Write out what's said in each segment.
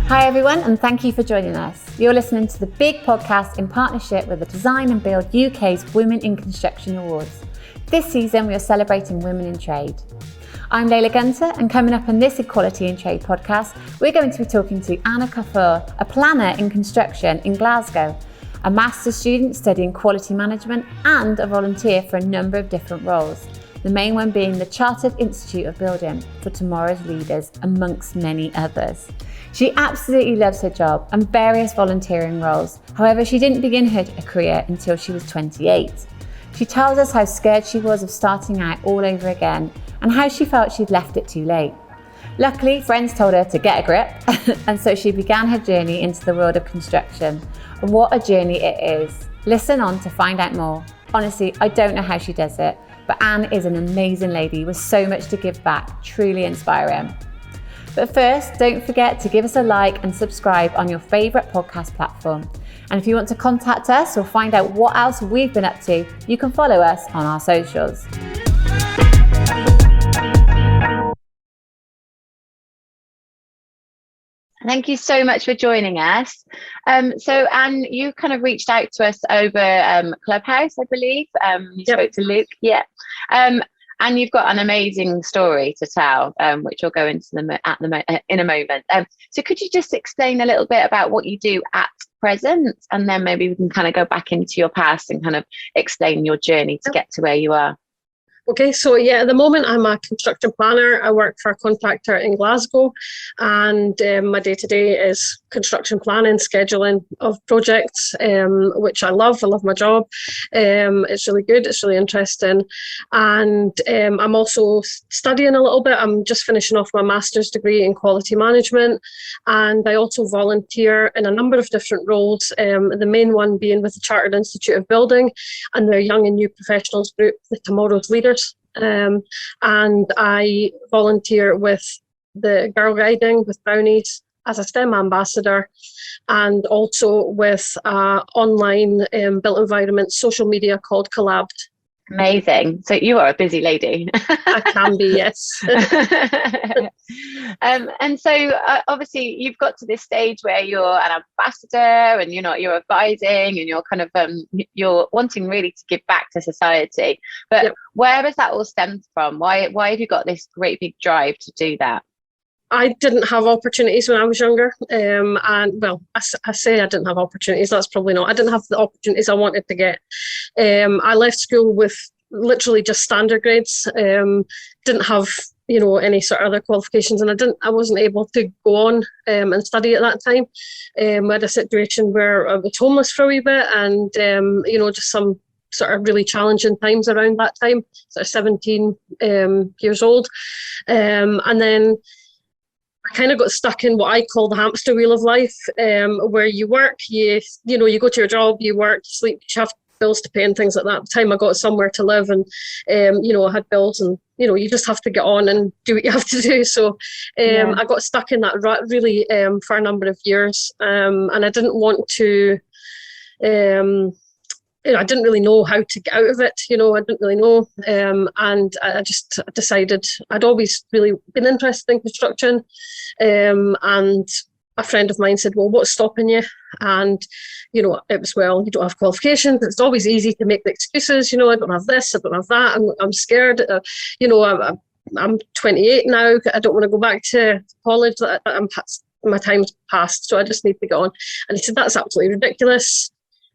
Hi everyone, and thank you for joining us. You're listening to the BiG podcast in partnership with the Design and Build UK's Women in Construction Awards. This season we are celebrating women in trade. I'm Layla Gunter, and coming up on this Equality in Trade podcast, we're going to be talking to Okafor, a planner in construction in Glasgow, a master's student studying quality management and a volunteer for a number of different roles. The main one being the Chartered Institute of Building for Tomorrow's Leaders, amongst many others. She absolutely loves her job and various volunteering roles. However, she didn't begin her career until she was 28. She tells us how scared she was of starting out all over again and how she felt she'd left it too late. Luckily, friends told her to get a grip, and so she began her journey into the world of construction. And what a journey it is. Listen on to find out more. Honestly, I don't know how she does it, but Anne is an amazing lady with so much to give back, truly inspiring. But first, don't forget to give us a like and subscribe on your favourite podcast platform. And if you want to contact us or find out what else we've been up to, you can follow us on our socials. Thank you so much for joining us. So Anne, you kind of reached out to us over Clubhouse, I believe. You spoke to Luke, and you've got an amazing story to tell, which we'll go into in a moment. So could you just explain a little bit about what you do at present, and then maybe we can kind of go back into your past and kind of explain your journey to get to where you are? Okay, so at the moment I'm a construction planner. I work for a contractor in Glasgow, and my day-to-day is construction planning, scheduling of projects, which I love. I love my job. It's really good. It's really interesting. And I'm also studying a little bit. I'm just finishing off my master's degree in quality management, and I also volunteer in a number of different roles, the main one being with the Chartered Institute of Building and their Young and New Professionals group, the Tomorrow's Leaders. And I volunteer with the Girl Guiding with Brownies as a STEM ambassador, and also with online built environment social media called Collabed. Amazing. So you are a busy lady. I can be, yes. And so obviously you've got to this stage where you're an ambassador and you're advising and you're kind of you're wanting really to give back to society. But where has that all stemmed from? Why have you got this great big drive to do that? I didn't have opportunities when I was younger, and well, I say I didn't have opportunities. That's probably not. I didn't have the opportunities I wanted to get. I left school with literally just standard grades. Didn't have any sort of other qualifications, and I wasn't able to go on and study at that time. We had a situation where I was homeless for a wee bit, and just some sort of really challenging times around that time. Sort of 17 years old, and then I kind of got stuck in what I call the hamster wheel of life, where you work, you go to your job, you work, you sleep, you have bills to pay and things like that. At the time I got somewhere to live, and I had bills, and you just have to get on and do what you have to do. So I got stuck in that rut really for a number of years, and I didn't want to. I didn't really know how to get out of it. I didn't really know. And I just decided I'd always really been interested in construction. And a friend of mine said, well, what's stopping you? And, it was, well, you don't have qualifications. It's always easy to make the excuses. I don't have this, I don't have that. I'm scared. I'm 28 now. I don't want to go back to college. My time's passed, so I just need to get on. And he said, that's absolutely ridiculous.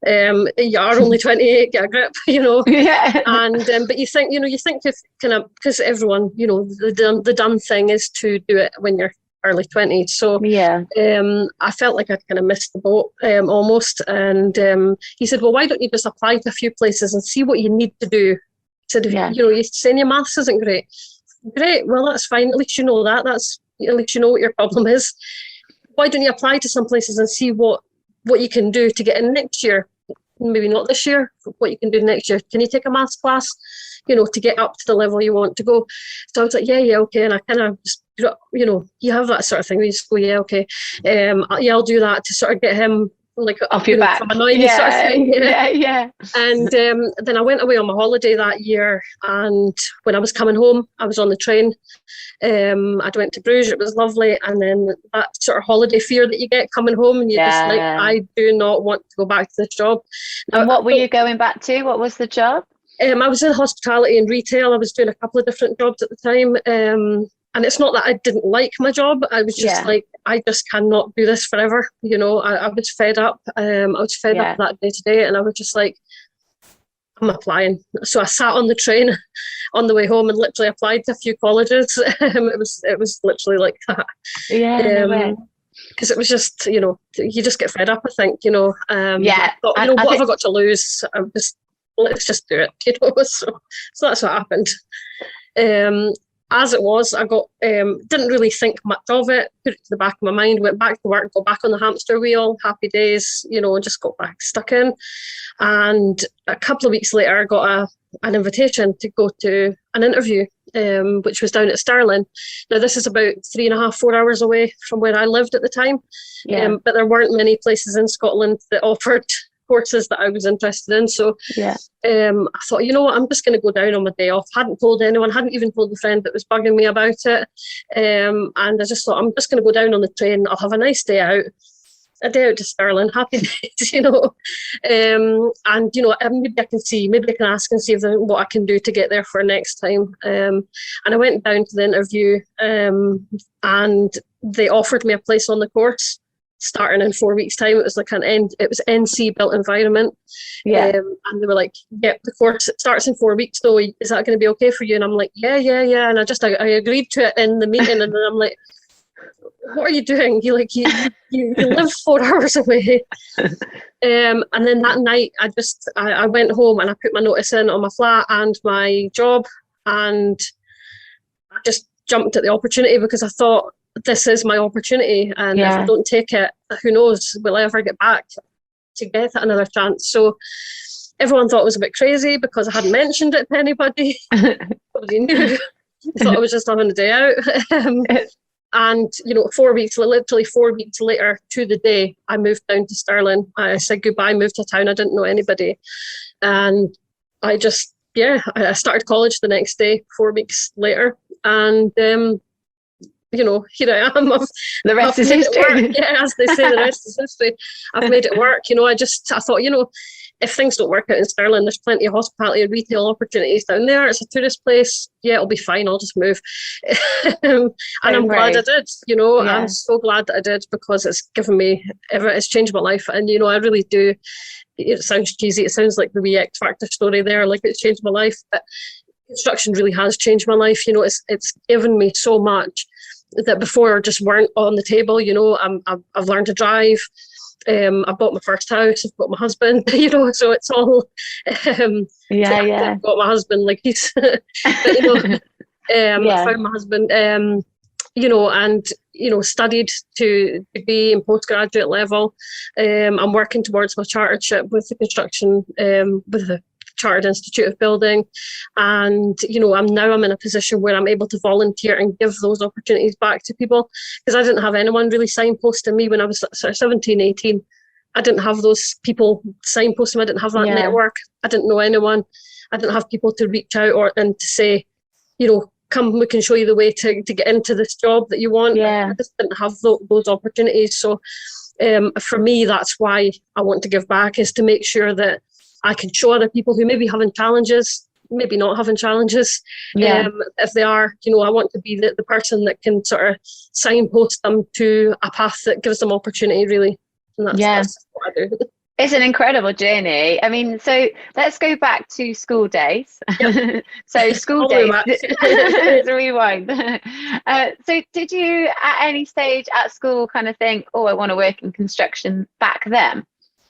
You are only 28, get a grip, Yeah. And but you think if kind of, because everyone, the done thing is to do it when you're early 20s. So I felt like I'd kind of missed the boat almost. And he said, well, why don't you just apply to a few places and see what you need to do? He said, you're saying your maths isn't great. Great, well, that's fine. At least you know that. At least you know what your problem is. Why don't you apply to some places and see what you can do to get in next year? Maybe not this year, what you can do next year. Can you take a maths class, to get up to the level you want to go? So I was like, yeah, okay. And I kind of just, you have that sort of thing. You just go, yeah, okay. I'll do that to sort of get him like off your back from annoying you sort of thing. Yeah. And then I went away on my holiday that year, and when I was coming home, I was on the train. I went to Bruges, it was lovely, and then that sort of holiday fear that you get coming home, and you're just like, I do not want to go back to this job. And what were you going back to? What was the job? I was in hospitality and retail. I was doing a couple of different jobs at the time. And it's not that I didn't like my job. I was just like, I just cannot do this forever. You know, I was fed up. I was fed up that day to day, and I was just like, I'm applying. So I sat on the train on the way home and literally applied to a few colleges. It was literally like that. Yeah. Because it was just, you know, you just get fed up, I think, you know. Yeah. Thought, you know, what have I got to lose? Let's just do it, you know. So that's what happened. As it was, I got didn't really think much of it, put it to the back of my mind, went back to work, got back on the hamster wheel, happy days, you know, and just got back stuck in. And a couple of weeks later, I got an invitation to go to an interview, which was down at Stirling. Now, this is about 3.5, 4 hours away from where I lived at the time, but there weren't many places in Scotland that offered courses that I was interested in. So I thought, you know what, I'm just going to go down on my day off. Hadn't told anyone, hadn't even told the friend that was bugging me about it. And I just thought, I'm just going to go down on the train. I'll have a nice day out. A day out to Stirling, happy days, you know. And, you know, maybe I can ask and see if what I can do to get there for next time. And I went down to the interview and they offered me a place on the course starting in 4 weeks' time. It was like it was NC built environment. And they were like, yep, the course starts in 4 weeks though. Is that going to be okay for you? And I'm like, yeah. And I agreed to it in the meeting, and then I'm like, what are you doing? You live 4 hours away. And then that night I went home and I put my notice in on my flat and my job, and I just jumped at the opportunity because I thought, this is my opportunity, and if I don't take it, who knows, will I ever get back to get another chance? So everyone thought it was a bit crazy because I hadn't mentioned it to anybody. Nobody knew. I thought I was just having a day out. And, you know, literally 4 weeks later to the day, I moved down to Stirling. I said goodbye, moved to town. I didn't know anybody. And I just, I started college the next day, 4 weeks later. And, you know, here I am. The rest is history. Yeah, as they say, the rest is history. I've made it work. You know, I thought, you know, if things don't work out in Stirling, there's plenty of hospitality and retail opportunities down there. It's a tourist place. Yeah, it'll be fine. I'll just move. And I'm glad I did, you know. I'm so glad that I did, because it's it's changed my life. And, you know, I really do. It sounds cheesy. It sounds like the wee X Factor story there, like it's changed my life. But construction really has changed my life. You know, it's given me so much that before just weren't on the table. You know, I've learned to drive. I bought my first house. I've got my husband. You know, so it's all. I've got my husband. Like he's, but, you know, I found my husband. You know, and you know, studied to be in postgraduate level. I'm working towards my chartership with the construction, with the Chartered Institute of Building, and you know, I'm in a position where I'm able to volunteer and give those opportunities back to people, because I didn't have anyone really signposting me when I was sort of 17, 18. I didn't have those people signposting me. I didn't have that network. I didn't know anyone. I didn't have people to reach out and to say, you know, come, we can show you the way to get into this job that you want. I just didn't have those opportunities. So for me, that's why I want to give back, is to make sure that I can show other people who may be having challenges, maybe not having challenges. If they are, you know, I want to be the person that can sort of signpost them to a path that gives them opportunity, really. And that's what I do. It's an incredible journey. I mean, so let's go back to school days. So school days, let's rewind. So did you at any stage at school kind of think, oh, I want to work in construction back then?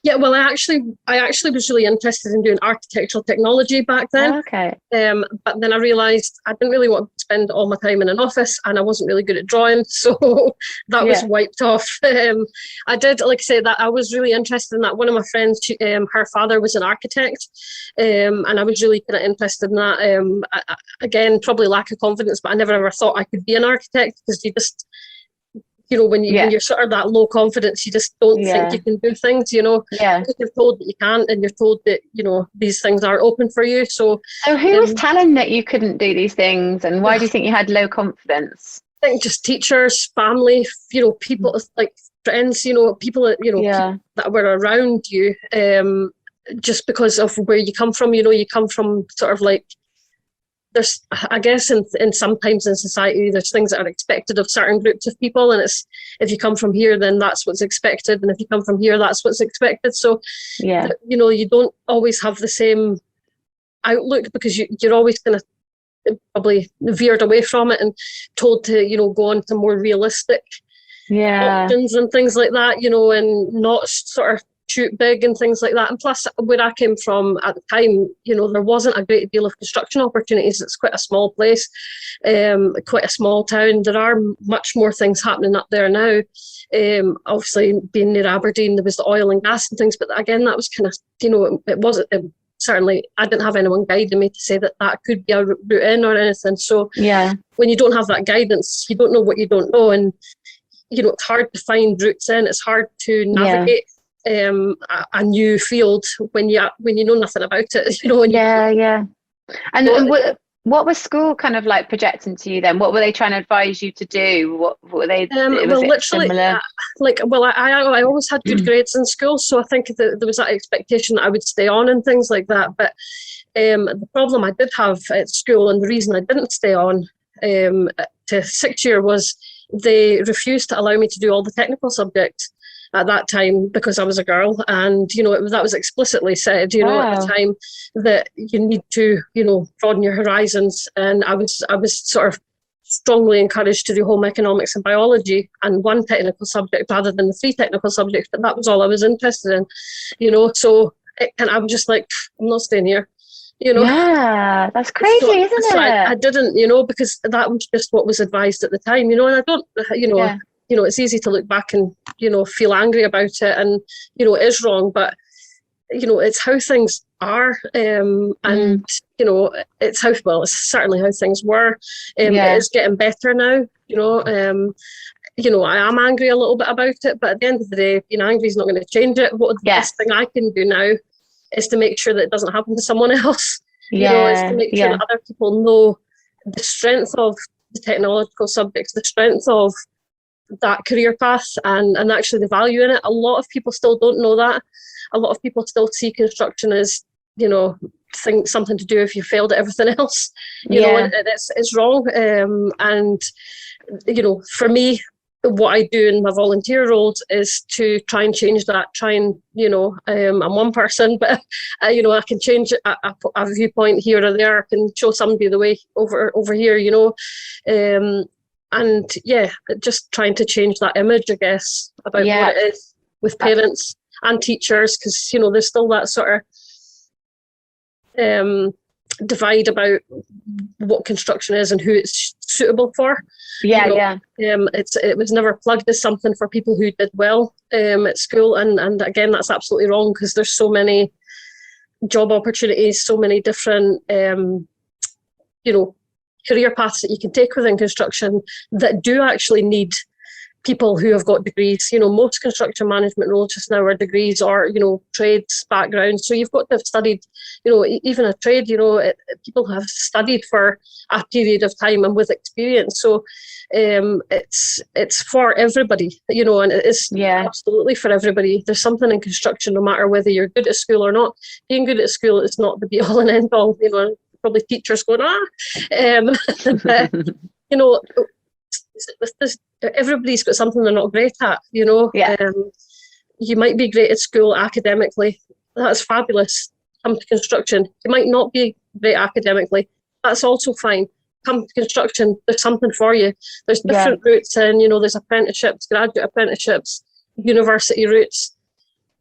Yeah, well, I actually was really interested in doing architectural technology back then. Okay. But then I realised I didn't really want to spend all my time in an office, and I wasn't really good at drawing, so that was wiped off. I did, like I say, that I was really interested in that. One of my friends, her father was an architect, and I was really kind of interested in that. Again, probably lack of confidence, but I never ever thought I could be an architect, because when you're sort of that low confidence, you just don't think you can do things, because you're told that you can't, and you're told that these things aren't open for you. So who was telling that you couldn't do these things, and why do you think you had low confidence? I think just teachers, family, people like friends, people that people that were around you, just because of where you come from. You come from sort of like, there's, I guess, in sometimes in society, there's things that are expected of certain groups of people, and it's, if you come from here, then that's what's expected, and if you come from here, that's what's expected. So you don't always have the same outlook, because you're always kind of probably veered away from it and told to go on to more realistic options and things like that, and not sort of shoot big and things like that. And plus, where I came from at the time, there wasn't a great deal of construction opportunities. It's quite a small place, quite a small town. There are much more things happening up there now. Obviously, being near Aberdeen, there was the oil and gas and things, but again, that was kind of, it wasn't, certainly I didn't have anyone guiding me to say that could be a route in or anything. So when you don't have that guidance, you don't know what you don't know, and it's hard to find routes in. It's hard to navigate a new field when you know nothing about it. And what was school kind of like projecting to you then? What were they trying to advise you to do? What were they? Literally, I always had good grades in school, so I think there was that expectation that I would stay on and things like that. But the problem I did have at school, and the reason I didn't stay on to 6th year, was they refused to allow me to do all the technical subjects at that time, because I was a girl, and that was explicitly said at the time, that you need to broaden your horizons. And I was sort of strongly encouraged to do home economics and biology and one technical subject rather than the 3 technical subjects, but that was all I was interested in, so I was just like, I'm not staying here. That's crazy, isn't it? So I didn't, because that was just what was advised at the time, and I don't, it's easy to look back and, feel angry about it, and, it is wrong, but, it's how things are, and, it's certainly how things were. It is getting better now, I am angry a little bit about it, but at the end of the day, being angry is not going to change it. The best thing I can do now is to make sure that it doesn't happen to someone else. Is to make sure that other people know the strength of the technological subjects, the strength of that career path, and actually the value in it. A lot of people still don't know that. A lot of people still see construction as, something to do if you failed at everything else. And it's wrong. And for me, what I do in my volunteer roles is to try and change that. I'm one person, but I can change a viewpoint here or there. I can show somebody the way over here. And just trying to change that image, I guess, about what it is with parents and teachers, because there's still that sort of divide about what construction is and who it's suitable for. It was never plugged as something for people who did well at school, and again, that's absolutely wrong, because there's so many job opportunities, so many different career paths that you can take within construction that do actually need people who have got degrees. Most construction management roles just now are degrees or, trades backgrounds. So you've got to have studied, even a trade, people have studied for a period of time and with experience. So it's for everybody, and it is absolutely for everybody. There's something in construction, no matter whether you're good at school or not. Being good at school is not the be all and end all, probably teachers going, but, with this, everybody's got something they're not great at, you might be great at school academically, that's fabulous. Come to construction, you might not be great academically, that's also fine. Come to construction, there's something for you. There's different routes, and there's apprenticeships, graduate apprenticeships, university routes.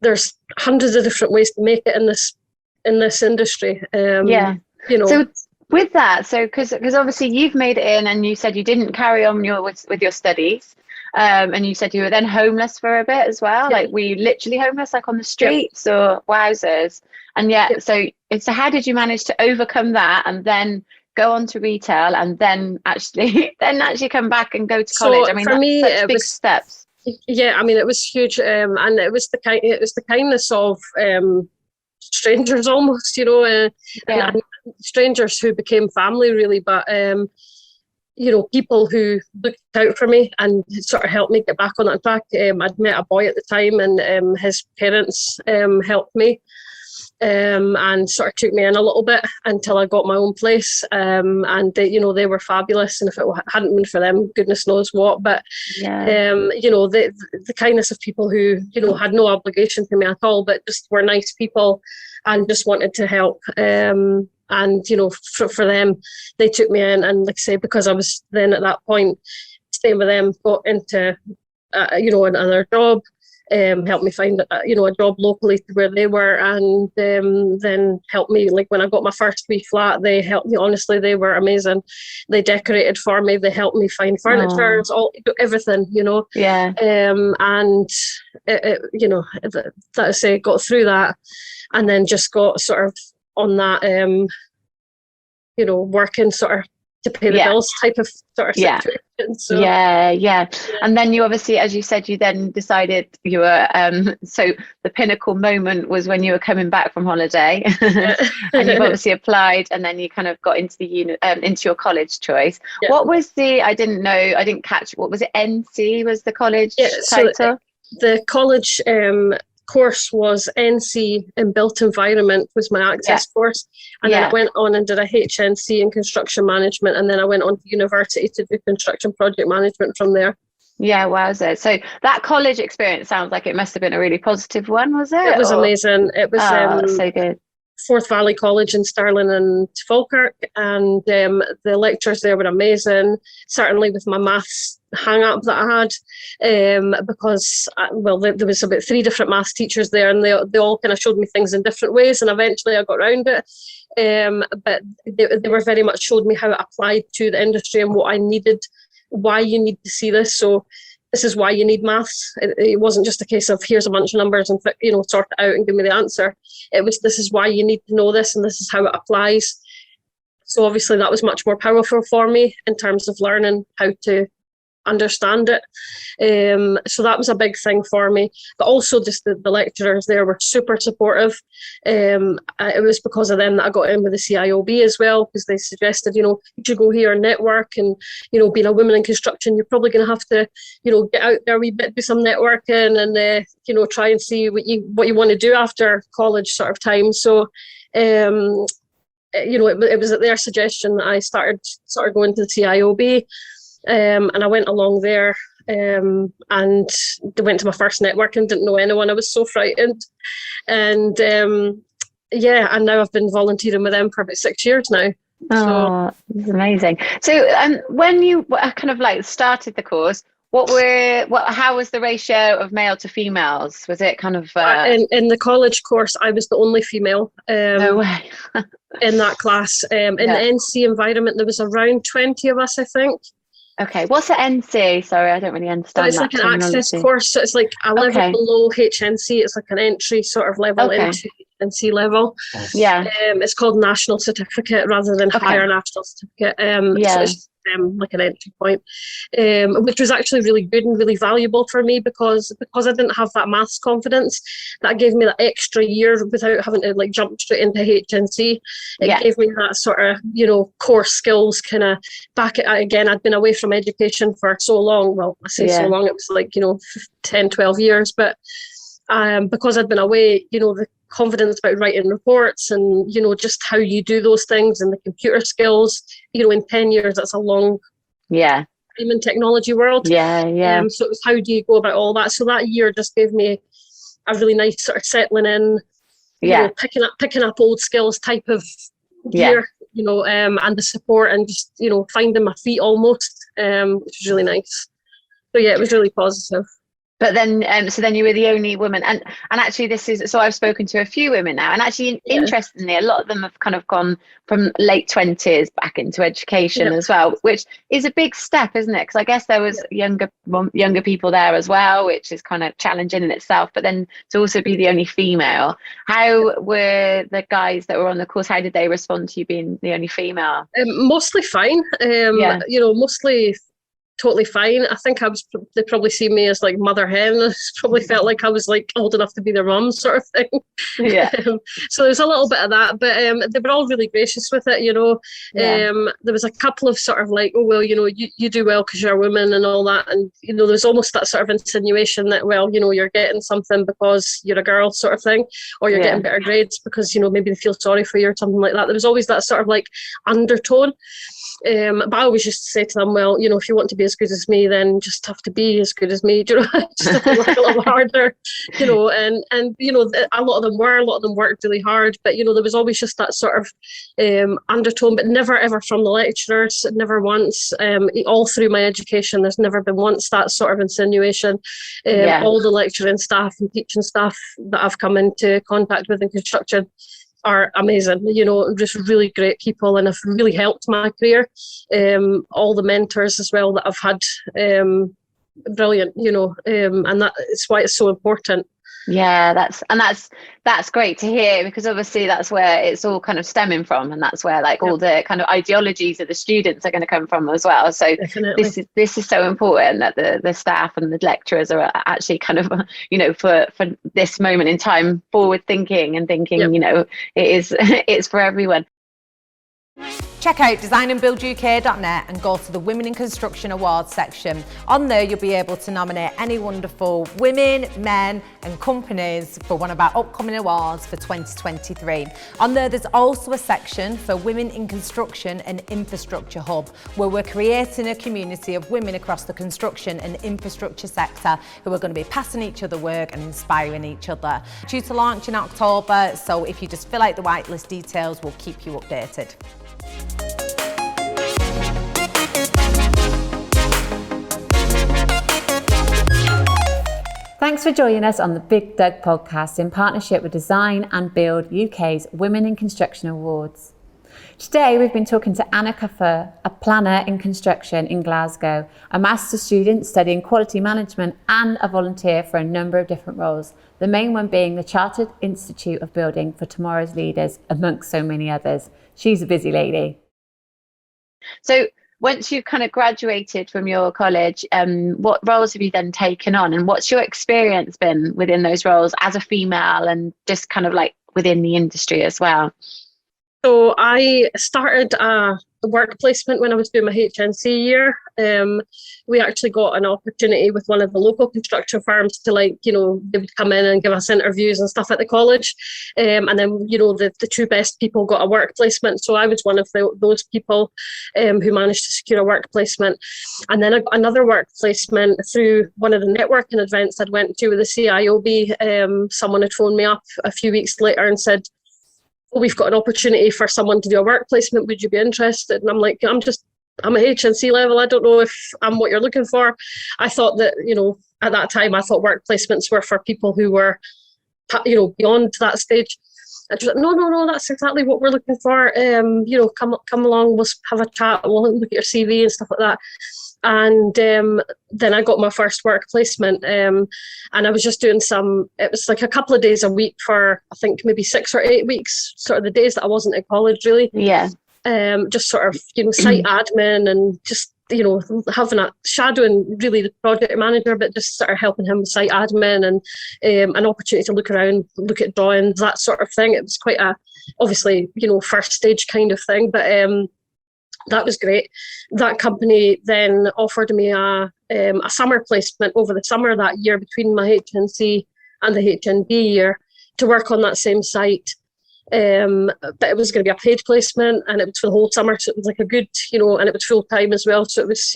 There's hundreds of different ways to make it in this industry. So with that, because obviously you've made it in, and you said you didn't carry on with your studies, and you said you were then homeless for a bit as well. Like, were you literally homeless, like on the streets, or wowzers? And so how did you manage to overcome that and then go on to retail and then actually come back and go to college? I mean, for me, such big steps. Yeah, I mean, it was huge, and it was the kindness of strangers almost, you know, and strangers who became family really, but you know, people who looked out for me and sort of helped me get back on that track. I'd met a boy at the time, and his parents helped me and sort of took me in a little bit until I got my own place. And they, you know, they were fabulous, and if it hadn't been for them, goodness knows what. But you know, the kindness of people who, you know, had no obligation to me at all, but just were nice people and just wanted to help. And, you know, for them, they took me in, and like I say, because I was then at that point staying with them, got into, you know, another job, helped me find, you know, a job locally to where they were, and then helped me, like when I got my first wee flat, they helped me, honestly, they were amazing. They decorated for me, they helped me find furniture, everything, you know. And, you know, that I say, got through that, and then just got sort of on that, you know, working sort of to pay the bills type of sort of situation. So, and then you obviously, as you said, you then decided you were, so the pinnacle moment was when you were coming back from holiday, and you've obviously applied, and then you kind of got into the into your college choice. What was I didn't catch, what was it, NC was the college title? So the college course was NC in built environment, was my access course, and then I went on and did a HNC in construction management, and then I went on to university to do construction project management from there. Wowza. So that college experience sounds like it must have been a really positive one, was it? It was amazing. It was so good. Forth Valley College in Stirling and Falkirk, and the lectures there were amazing, certainly with my maths hang up that I had, because there was about 3 different maths teachers there, and they all kind of showed me things in different ways, and eventually I got around it, but they were very much showed me how it applied to the industry and what I needed, why you need to see this. So this is why you need maths. It wasn't just a case of here's a bunch of numbers and, you know, sort it out and give me the answer. It was, this is why you need to know this, and this is how it applies. So obviously that was much more powerful for me in terms of learning how to understand it. So that was a big thing for me. But also just the lecturers there were super supportive. It was because of them that I got in with the CIOB as well, because they suggested, you know, you should go here and network, and, you know, being a woman in construction, you're probably going to have to, you know, get out there a wee bit, do some networking, and you know, try and see what you want to do after college sort of time. So you know, it was at their suggestion that I started sort of going to the CIOB. And I went along there, and went to my first network and didn't know anyone. I was so frightened, and and now I've been volunteering with them for about 6 years now. It's amazing. So when you kind of like started the course, how was the ratio of male to females? Was it kind of in the college course, I was the only female. No way. In that class. In the NC environment, there was around 20 of us, I think. Okay, what's the NC? Sorry, I don't really understand. So it's like an access course, so it's like a level below HNC. It's like an entry sort of level into HNC level. It's called National Certificate rather than Higher National Certificate. So it's like an entry point, which was actually really good and really valuable for me, because I didn't have that maths confidence. That gave me that extra year without having to like jump straight into HNC. It gave me that sort of, you know, core skills kind of back again. I'd been away from education for so long. Well, I say so long, it was like, you know, 10, 12 years, but because I'd been away, you know, the confidence about writing reports and, you know, just how you do those things and the computer skills, you know, in 10 years, that's a long time in technology world. So it was, how do you go about all that? So that year just gave me a really nice sort of settling in, you know, picking up old skills type of year, you know, and the support and just, you know, finding my feet almost, which was really nice. So yeah, it was really positive. But then, so then you were the only woman, and actually this is, so I've spoken to a few women now, and actually interestingly, a lot of them have kind of gone from late 20s back into education as well, which is a big step, isn't it? Because I guess there was younger people there as well, which is kind of challenging in itself. But then to also be the only female, how were the guys that were on the course? How did they respond to you being the only female? Mostly fine. Mostly totally fine. I think they probably see me as like mother hen. I probably felt like I was like old enough to be their mum, sort of thing. Yeah. So there's a little bit of that, but they were all really gracious with it, There was a couple of sort of like, oh, well, you do well because you're a woman and all that. And, there was almost that sort of insinuation that, well, you're getting something because you're a girl sort of thing, or you're getting better grades because, maybe they feel sorry for you or something like that. There was always that sort of like undertone. But I always used to say to them, well, if you want to be as good as me, then just have to be as good as me. Just have to work a little harder, and a lot of them worked really hard, but there was always just that sort of undertone, but never ever from the lecturers, never once. All through my education, there's never been once that sort of insinuation. All the lecturing staff and teaching staff that I've come into contact with in construction are amazing, just really great people, and have really helped my career. All the mentors as well that I've had, brilliant, and that is why it's so important. Yeah, that's great to hear, because obviously that's where it's all kind of stemming from, and that's where like all the kind of ideologies of the students are going to come from as well. So definitely. this is so important that the staff and the lecturers are actually kind of for this moment in time forward thinking and thinking it's for everyone. Check out designandbuilduk.net and go to the Women in Construction Awards section. On there, you'll be able to nominate any wonderful women, men and companies for one of our upcoming awards for 2023. On there, there's also a section for Women in Construction and Infrastructure Hub, where we're creating a community of women across the construction and infrastructure sector who are going to be passing each other work and inspiring each other. Due to launch in October, so if you just fill out the whitelist details, we'll keep you updated. Thanks for joining us on the BiGDUG podcast in partnership with Design and Build UK's Women in Construction Awards. Today we've been talking to Okafor, a planner in construction in Glasgow, a master's student studying quality management and a volunteer for a number of different roles, the main one being the Chartered Institute of Building for Tomorrow's Leaders, amongst so many others. She's a busy lady. So once you've kind of graduated from your college, what roles have you then taken on, and what's your experience been within those roles as a female and just kind of like within the industry as well? So I started a work placement when I was doing my HNC year. We actually got an opportunity with one of the local construction firms to they would come in and give us interviews and stuff at the college. And then, the two best people got a work placement. So I was one of those people who managed to secure a work placement. And then I got another work placement through one of the networking events I'd went to with the CIOB. Someone had phoned me up a few weeks later and said, we've got an opportunity for someone to do a work placement. Would you be interested? And I'm like, I'm a HNC level. I don't know if I'm what you're looking for. I thought that, at that time, I thought work placements were for people who were, beyond that stage. I just like, no, that's exactly what we're looking for. Come along, we'll have a chat, we'll look at your CV and stuff like that. And then I got my first work placement, and I was just doing it was like a couple of days a week for, I think, maybe 6 or 8 weeks, sort of the days that I wasn't in college, really. Yeah. Just sort of, site admin and just, having a shadowing really the project manager, but just sort of helping him with site admin and an opportunity to look around, look at drawings, that sort of thing. It was quite obviously, first stage kind of thing, but that was great. That company then offered me a summer placement over the summer that year between my HNC and the HNB year to work on that same site. But it was going to be a paid placement, and it was for the whole summer. So it was like a good, and it was full time as well. So it was,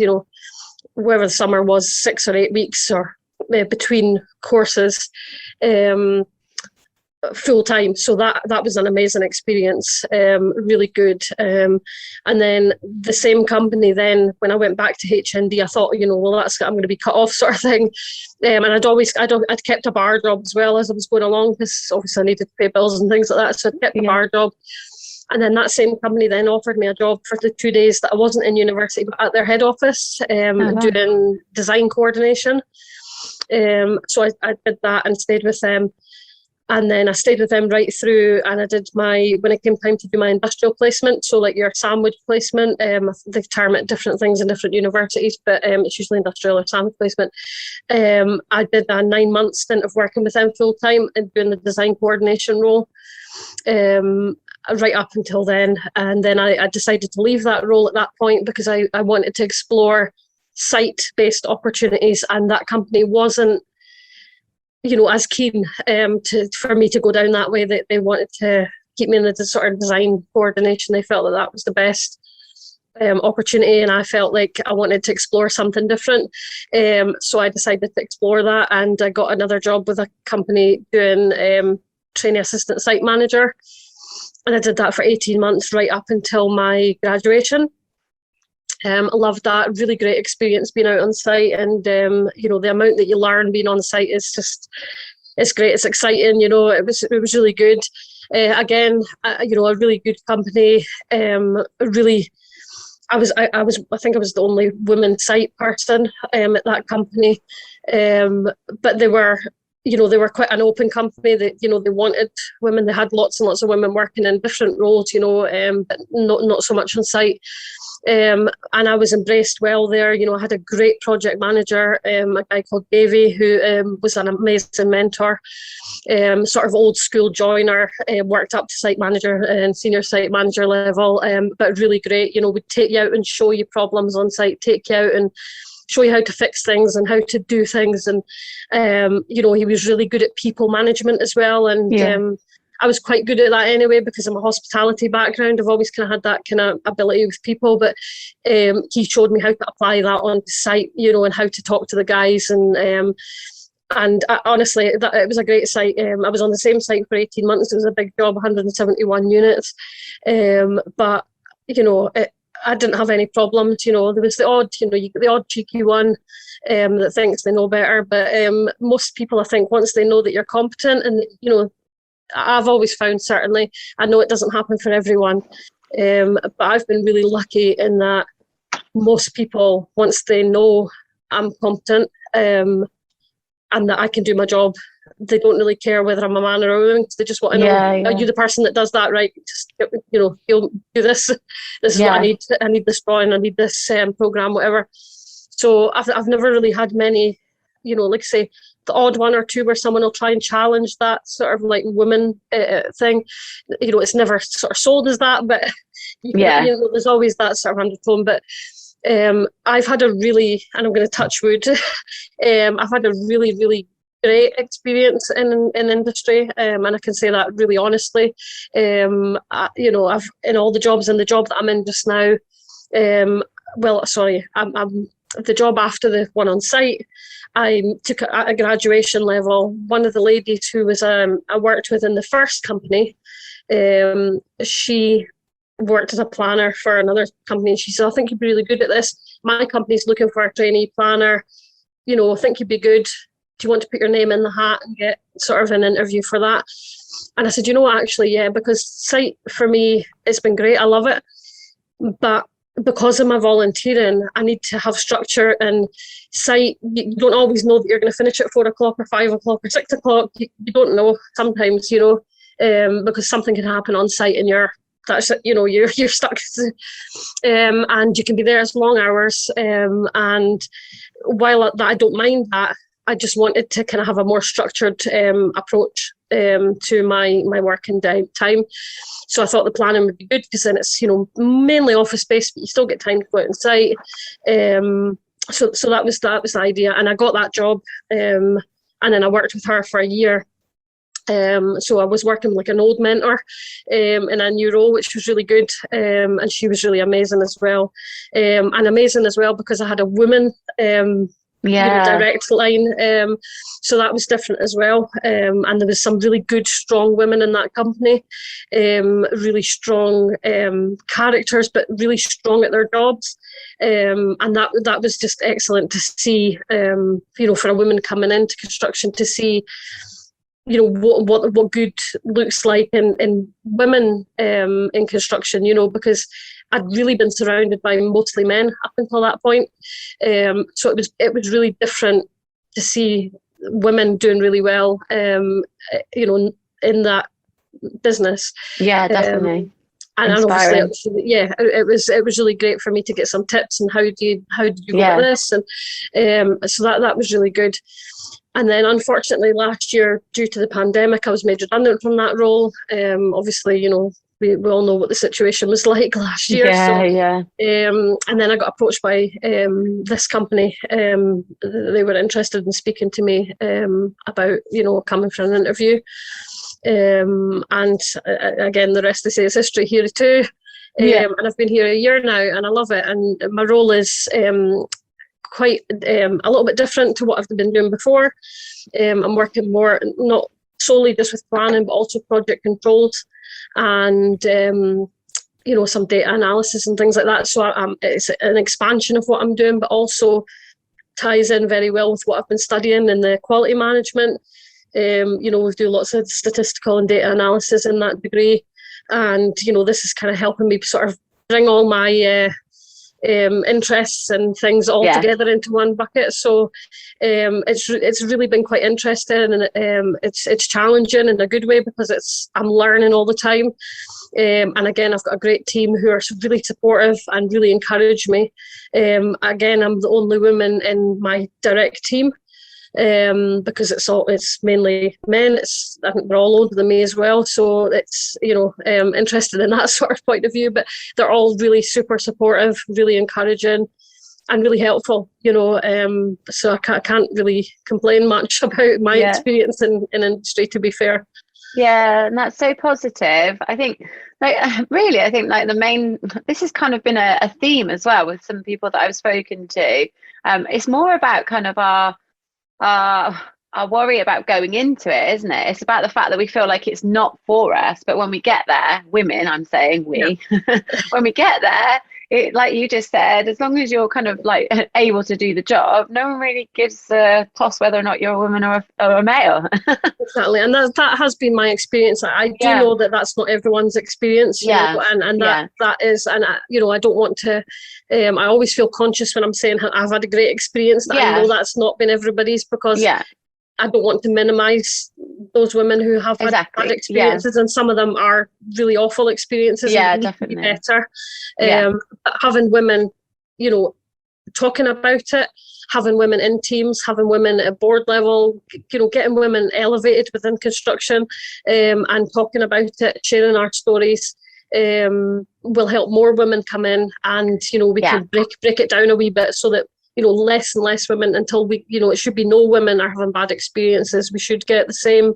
wherever the summer was, 6 or 8 weeks or between courses. full time. So that was an amazing experience, really good. And then the same company, then when I went back to HND, I thought, well, I'm going to be cut off, sort of thing. And I'd kept a bar job as well as I was going along, because obviously I needed to pay bills and things like that. So I kept a bar job. And then that same company then offered me a job for the 2 days that I wasn't in university, but at their head office, doing design coordination. So I did that and stayed with them. And then I stayed with them right through, and I did when it came time to do my industrial placement, so like your sandwich placement, they term it different things in different universities, but it's usually industrial or sandwich placement. I did a 9-month stint of working with them full time and doing the design coordination role, right up until then. And then I decided to leave that role at that point because I wanted to explore site-based opportunities, and that company wasn't as keen for me to go down that way. That they wanted to keep me in the sort of design coordination. They felt that was the best opportunity, and I felt like I wanted to explore something different. So I decided to explore that, and I got another job with a company doing trainee assistant site manager, and I did that for 18 months right up until my graduation. I loved that. Really great experience being out on site, and the amount that you learn being on site is it's great. It's exciting. It was really good. Again, a really good company. Really, I think I was the only woman site person at that company, but they were quite an open company. That they wanted women. They had lots and lots of women working in different roles, but not so much on site. And I was embraced well there. I had a great project manager, a guy called Davey, who was an amazing mentor, sort of old school joiner, worked up to site manager and senior site manager level, but really great. Would take you out and show you problems on site, take you out and show you how to fix things and how to do things. And, he was really good at people management as well. And I was quite good at that anyway, because of my hospitality background. I've always kind of had that kind of ability with people, but he showed me how to apply that on site, and how to talk to the guys. And honestly, it was a great site. I was on the same site for 18 months. It was a big job, 171 units. But, I didn't have any problems. There was the odd, you get the odd cheeky one that thinks they know better. But most people, I think, once they know that you're competent, and, I've always found, certainly, I know it doesn't happen for everyone, but I've been really lucky in that most people, once they know I'm competent and that I can do my job, they don't really care whether I'm a man or a woman. They just want to know, are you the person that does that, right? Just, you'll do this. This is what I need. I need this drawing. I need this program, whatever. So I've never really had many, like say, the odd one or two where someone will try and challenge that sort of like women thing. It's never sort of sold as that, but there's always that sort of undertone. But I've had a really, and I'm going to touch wood, I've had a really, really great experience in industry, and I can say that really honestly. I've in all the jobs, and the job that I'm in just now, I'm the job after the one on site, I took at a graduation level. One of the ladies who was I worked with in the first company, she worked as a planner for another company, and she said, I think you'd be really good at this. My company's looking for a trainee planner. I think you'd be good. Do you want to put your name in the hat and get sort of an interview for that? And I said, actually, yeah, because site for me, it's been great. I love it. But because of my volunteering, I need to have structure, and site, you don't always know that you're going to finish at 4 o'clock or 5 o'clock or 6 o'clock. You don't know sometimes, because something can happen on site and you're stuck. And you can be there as long hours. And while I don't mind that, I just wanted to kind of have a more structured approach to my working time. So I thought the planning would be good, because then it's mainly office space, but you still get time to go out on site. So that was the idea, and I got that job, and then I worked with her for a year. So I was working like an old mentor in a new role, which was really good, and she was really amazing as well, and amazing as well because I had a woman direct line. So that was different as well. And there was some really good, strong women in that company, really strong characters, but really strong at their jobs. And that was just excellent to see, for a woman coming into construction, to see, what good looks like in women in construction, because I'd really been surrounded by mostly men up until that point. So it was really different to see women doing really well, in that business. Yeah, definitely. And obviously, it was really great for me to get some tips and how did you go at this, and so that was really good. And then, unfortunately, last year, due to the pandemic, I was made redundant from that role. Obviously, we all know what the situation was like last year. And then I got approached by this company. They were interested in speaking to me about, coming for an interview. And again, the rest, they say, is history here too. And I've been here a year now, and I love it. And my role is quite a little bit different to what I've been doing before. I'm working more, not solely just with planning, but also project controls and some data analysis and things like that. So it's an expansion of what I'm doing, but also ties in very well with what I've been studying in the quality management. We do lots of statistical and data analysis in that degree, and this is kind of helping me sort of bring all my interests and things all together into one bucket. So it's really been quite interesting, and it's challenging in a good way, because I'm learning all the time. And again, I've got a great team who are really supportive and really encourage me. Again, I'm the only woman in my direct team, because it's mainly men. I think they're all older than me as well, so it's interested in that sort of point of view. But they're all really super supportive, really encouraging, and really helpful. So I can't really complain much about my experience in industry, to be fair. Yeah, and that's so positive. I think, the main. This has kind of been a theme as well with some people that I've spoken to. It's more about kind of our worry about going into it, isn't it? It's about the fact that we feel like it's not for us, but when we get there, women, I'm saying we, when we get there, it, like you just said, as long as you're kind of like able to do the job, no one really gives a toss whether or not you're a woman or a male. Exactly, and that has been my experience. I do know that that's not everyone's experience, and that is, and I don't want to. I always feel conscious when I'm saying I've had a great experience. That I know that's not been everybody's, because I don't want to minimise those women who have had bad experiences, and some of them are really awful experiences. And definitely need to be better. But having women, talking about it, having women in teams, having women at board level, getting women elevated within construction, and talking about it, sharing our stories, will help more women come in, and we can break it down a wee bit, so that less and less women, until we, it should be no women are having bad experiences. We should get the same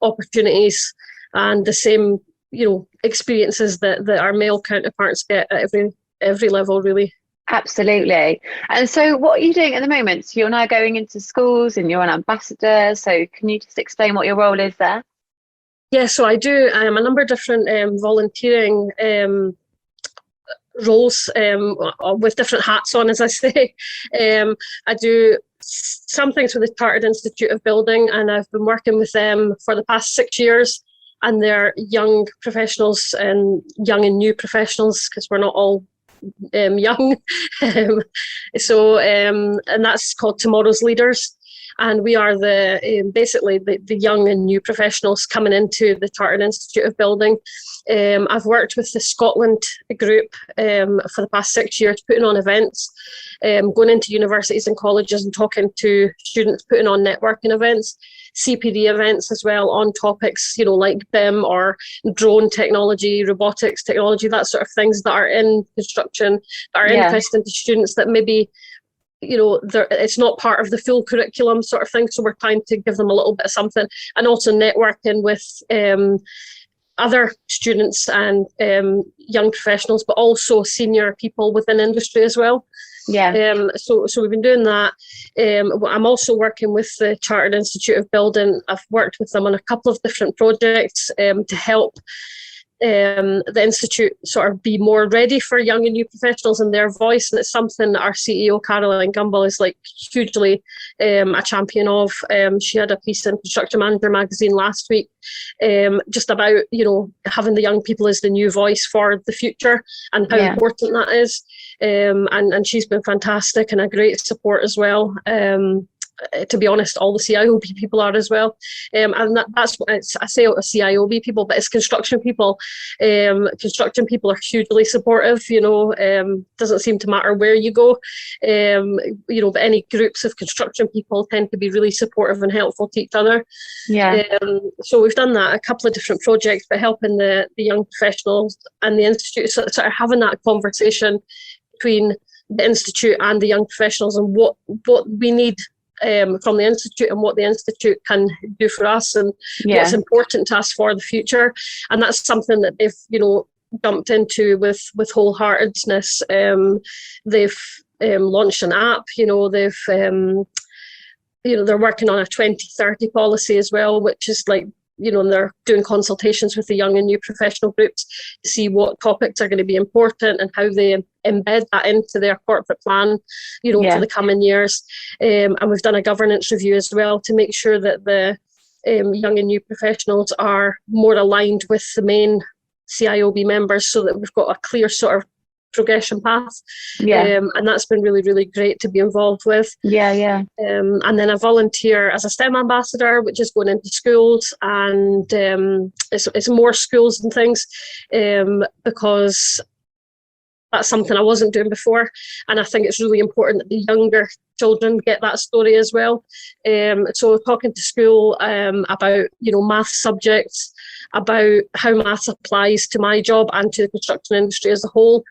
opportunities and the same, experiences that our male counterparts get at every level, really. Absolutely. And so what are you doing at the moment? So you're now going into schools and you're an ambassador. So can you just explain what your role is there? Yeah, so I do a number of different volunteering roles, with different hats on, as I say. I do some things with the Chartered Institute of Building, and I've been working with them for the past 6 years, and they're young professionals and young and new professionals, because we're not all young. So and that's called Tomorrow's Leaders. And we are basically the young and new professionals coming into the Chartered Institute of Building. I've worked with the Scotland group for the past 6 years, putting on events, going into universities and colleges and talking to students, putting on networking events, CPD events as well, on topics, like BIM or drone technology, robotics technology, that sort of things that are in construction, that are interesting to students that maybe it's not part of the full curriculum sort of thing. So we're trying to give them a little bit of something, and also networking with other students and young professionals, but also senior people within industry as well. So we've been doing that. I'm also working with the Chartered Institute of Building. I've worked with them on a couple of different projects to help the Institute sort of be more ready for young and new professionals and their voice. And it's something that our CEO, Caroline Gumbel, is like hugely a champion of. She had a piece in Construction Manager magazine last week just about, having the young people as the new voice for the future and how important that is. And she's been fantastic and a great support as well. To be honest, all the CIOB people are as well. And that's what I say CIOB people, but it's construction people. Construction people are hugely supportive, doesn't seem to matter where you go. But any groups of construction people tend to be really supportive and helpful to each other. So we've done that, a couple of different projects, but helping the young professionals and the Institute sort of having that conversation between the Institute and the young professionals and what we need from the Institute and what the Institute can do for us and what's important to us for the future. And that's something that they've, jumped into with wholeheartedness. They've launched an app, they've, they're working on a 2030 policy as well, which is like, and they're doing consultations with the young and new professional groups to see what topics are going to be important and how they embed that into their corporate plan, for the coming years. And we've done a governance review as well to make sure that the young and new professionals are more aligned with the main CIOB members so that we've got a clear sort of progression path. And that's been really, really great to be involved with. And then I volunteer as a STEM ambassador, which is going into schools, and it's more schools and things because that's something I wasn't doing before, and I think it's really important that the younger children get that story as well. So talking to school about math subjects, about how maths applies to my job and to the construction industry as a whole.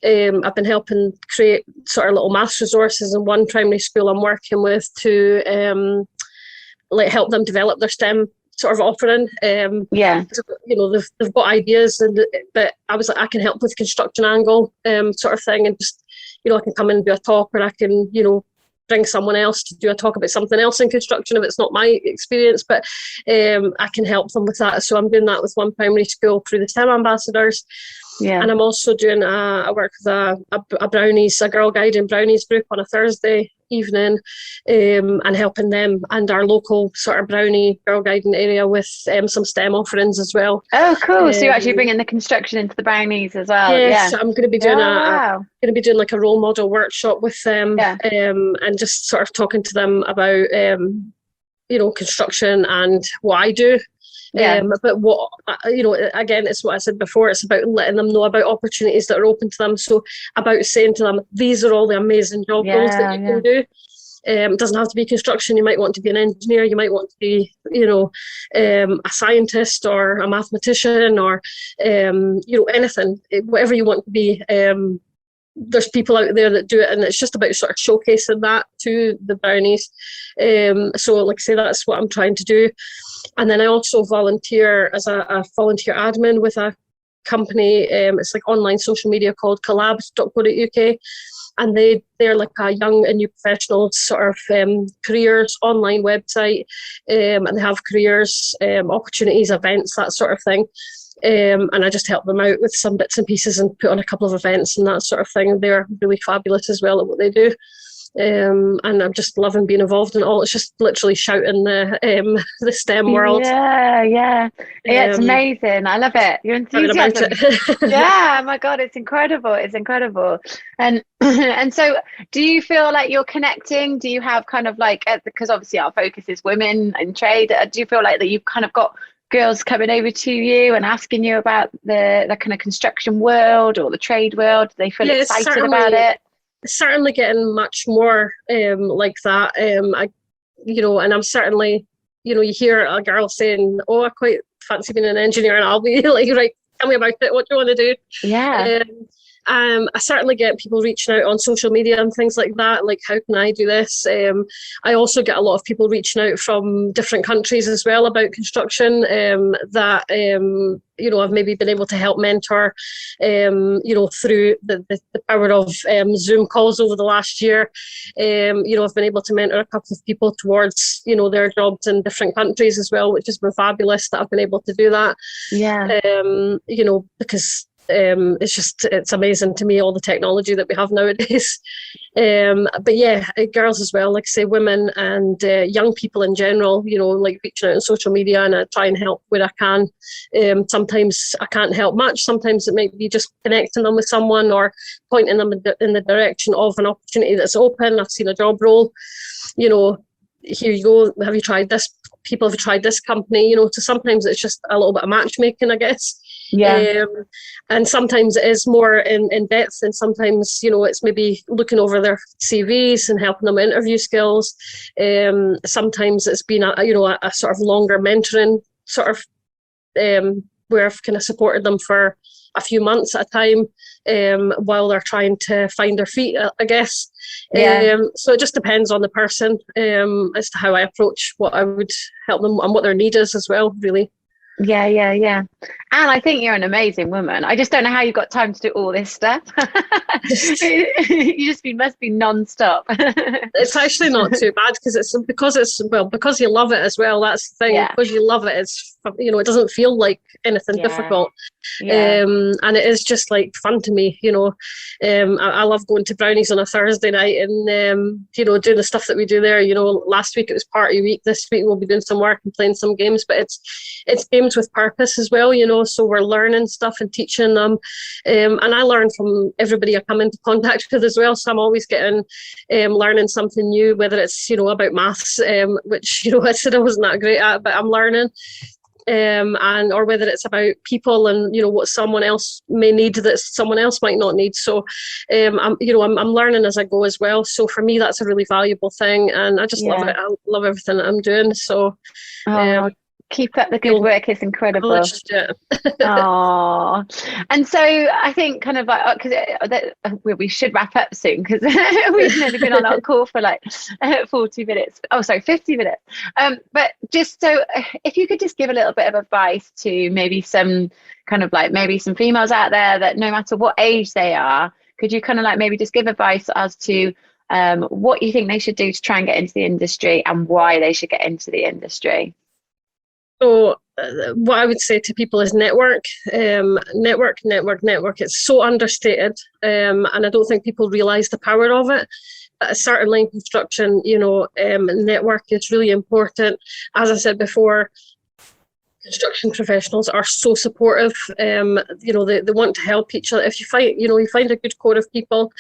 I've been helping create sort of little maths resources in one primary school I'm working with to help them develop their STEM sort of offering. They've got ideas, but I was like, I can help with construction angle sort of thing, and just I can come in and do a talk, or I can bring someone else to do a talk about something else in construction if it's not my experience, but I can help them with that. So I'm doing that with one primary school through the STEM ambassadors. And I'm also doing I work with a Brownies, a Girl Guiding Brownies group on a Thursday evening, and helping them and our local sort of Brownie Girl Guiding area with some STEM offerings as well. Oh, cool! So you're actually bringing the construction into the Brownies as well. Yes, I'm going to be doing like a role model workshop with them, and just sort of talking to them about construction and what I do. But what again, it's what I said before, it's about letting them know about opportunities that are open to them. So about saying to them, these are all the amazing job roles that you can do. It doesn't have to be construction. You might want to be an engineer, you might want to be a scientist or a mathematician, or anything, whatever you want to be. There's people out there that do it, and it's just about sort of showcasing that to the Brownies. So like I say, that's what I'm trying to do. And then I also volunteer as a volunteer admin with a company. It's like online social media called collabs.co.uk. And they're like a young and new professionals sort of careers online website. And they have careers, opportunities, events, that sort of thing. And I just help them out with some bits and pieces and put on a couple of events and that sort of thing. They're really fabulous as well at what they do. And I'm just loving being involved in all. It's just literally shouting the STEM world. It's amazing. I love it. Your enthusiasm. Oh my God, it's incredible. And so do you feel like you're connecting? Do you have kind of like, because obviously our focus is women and trade, do you feel like that you've kind of got girls coming over to you and asking you about the kind of construction world or the trade world? Do they feel excited about it? Certainly getting much more like that. And I'm certainly, you hear a girl saying, oh, I quite fancy being an engineer, and I'll be like, right, tell me about it, what do you want to do? I certainly get people reaching out on social media and things like that, like how can I do this? I also get a lot of people reaching out from different countries as well about construction, that I've maybe been able to help mentor, through the power of Zoom calls over the last year. I've been able to mentor a couple of people towards, their jobs in different countries as well, which has been fabulous that I've been able to do that. Yeah. Because it's amazing to me, all the technology that we have nowadays. But yeah, girls as well, like I say, women and young people in general, like reaching out on social media, and I try and help where I can. Sometimes I can't help much. Sometimes it might be just connecting them with someone or pointing them in the direction of an opportunity that's open. I've seen a job role, here you go, have you tried this? People have tried this company, so sometimes it's just a little bit of matchmaking, I guess. Yeah. And sometimes it is more in depth, and sometimes, it's maybe looking over their CVs and helping them interview skills. Sometimes it's been a sort of longer mentoring sort of, where I've kind of supported them for a few months at a time, while they're trying to find their feet, I guess. Yeah. So it just depends on the person, as to how I approach what I would help them and what their need is as well, really. Yeah. And I think you're an amazing woman. I just don't know how you got time to do all this stuff. Must be non-stop. It's actually not too bad, because you love it as well. That's the thing. Yeah. Because you love it, it doesn't feel like anything difficult. Yeah. And it is just like fun to me. I love going to Brownies on a Thursday night and doing the stuff that we do there. Last week it was party week. This week we'll be doing some work and playing some games, but it's games with purpose as well. So we're learning stuff and teaching them, and I learn from everybody I come into contact with as well. So I'm always getting learning something new, whether it's about maths, which I said I wasn't that great at, but I'm learning. Or whether it's about people and what someone else may need that someone else might not need. So I'm learning as I go as well. So for me, that's a really valuable thing, and I just love it. I love everything that I'm doing. So keep up the good work. It's incredible. Oh, and so I think kind of like, because we should wrap up soon, because we've nearly been on our call for like 40 minutes. Oh, sorry, 50 minutes. But just so if you could just give a little bit of advice to maybe some females out there that no matter what age they are, could you kind of like maybe just give advice as to what you think they should do to try and get into the industry and why they should get into the industry? So what I would say to people is network. It's so understated, and I don't think people realise the power of it. Certainly in construction, network is really important. As I said before, construction professionals are so supportive. They want to help each other. If you find a good core of people,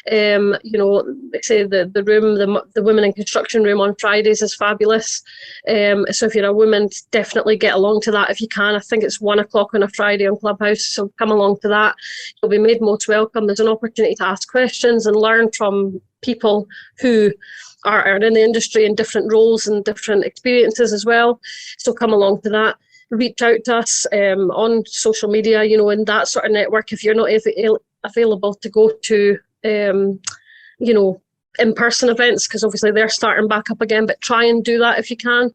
like say the room, the women in construction room on Fridays is fabulous. So if you're a woman, definitely get along to that if you can. I think it's 1:00 on a Friday on Clubhouse, so come along to that. You'll be made most welcome. There's an opportunity to ask questions and learn from people who are in the industry in different roles and different experiences as well. So come along to that. Reach out to us on social media, in that sort of network. If you're not available to go to, in-person events, because obviously they're starting back up again, but try and do that if you can.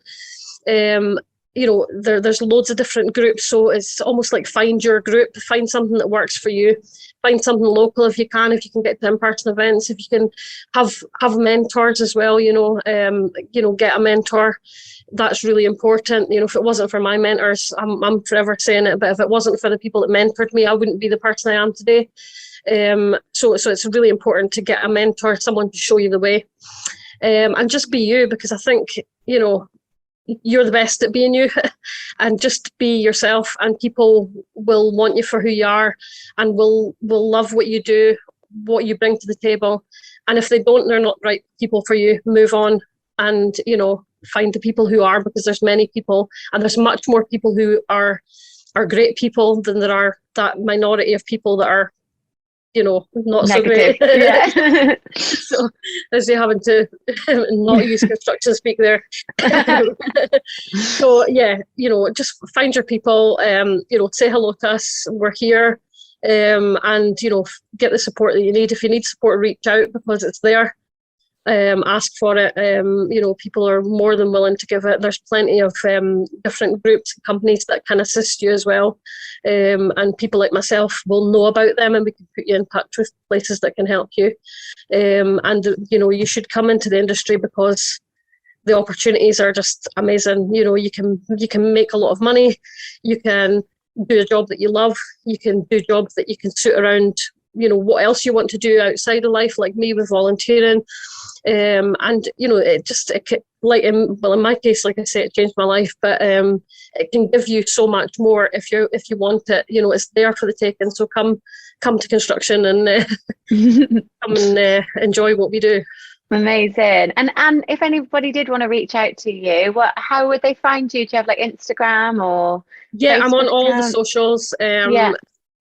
There's loads of different groups, so it's almost like find your group, find something that works for you. Find something local if you can get to in-person events, if you can have mentors as well, get a mentor. That's really important. If it wasn't for my mentors, I'm forever saying it, but if it wasn't for the people that mentored me, I wouldn't be the person I am today. So it's really important to get a mentor, someone to show you the way, and just be you, because I think, you're the best at being you, and just be yourself, and people will want you for who you are and will love what you do, what you bring to the table. And if they don't, they're not right people for you. Move on and, find the people who are, because there's many people, and there's much more people who are great people than there are that minority of people that are, not negative. so great. Yeah. So as you're having to not use construction speak there. So yeah, just find your people, say hello to us. We're here. and get the support that you need. If you need support, reach out, because it's there. Ask for it. People are more than willing to give it. There's plenty of different groups and companies that can assist you as well, and people like myself will know about them, and we can put you in touch with places that can help you. You should come into the industry because the opportunities are just amazing. You can make a lot of money. You can do a job that you love. You can do jobs that you can suit around what else you want to do outside of life, like me with volunteering. In my case, like I say, it changed my life, but it can give you so much more if you want it. It's there for the taking. So come to construction and come and enjoy what we do. Amazing. And if anybody did want to reach out to you, how would they find you? Do you have like Instagram or Facebook I'm on all account? the socials.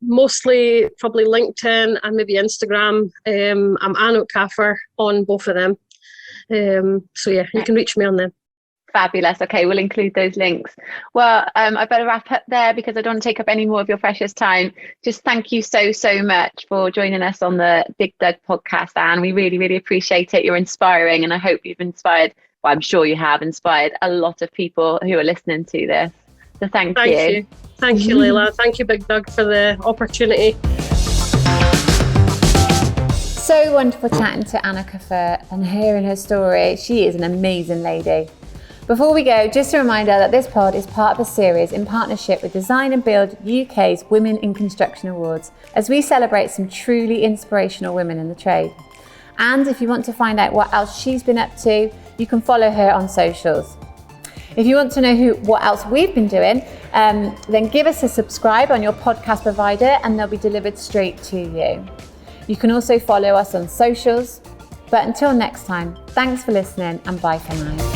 Mostly probably LinkedIn and maybe Instagram. I'm Anne Okafor on both of them. You can reach me on them. Fabulous. Okay, we'll include those links. Well, I better wrap up there because I don't want to take up any more of your precious time. Just thank you so much for joining us on the BiGDUG podcast, Anne. We really, really appreciate it. You're inspiring, and I hope you've inspired, well, I'm sure you have inspired a lot of people who are listening to this. So thank you. Thank you, Layla. Thank you, BiGDUG, for the opportunity. So wonderful chatting to Anne Okafor and hearing her story. She is an amazing lady. Before we go, just a reminder that this pod is part of a series in partnership with Design and Build UK's Women in Construction Awards, as we celebrate some truly inspirational women in the trade. And if you want to find out what else she's been up to, you can follow her on socials. If you want to know what else we've been doing, then give us a subscribe on your podcast provider and they'll be delivered straight to you. You can also follow us on socials. But until next time, thanks for listening and bye for now.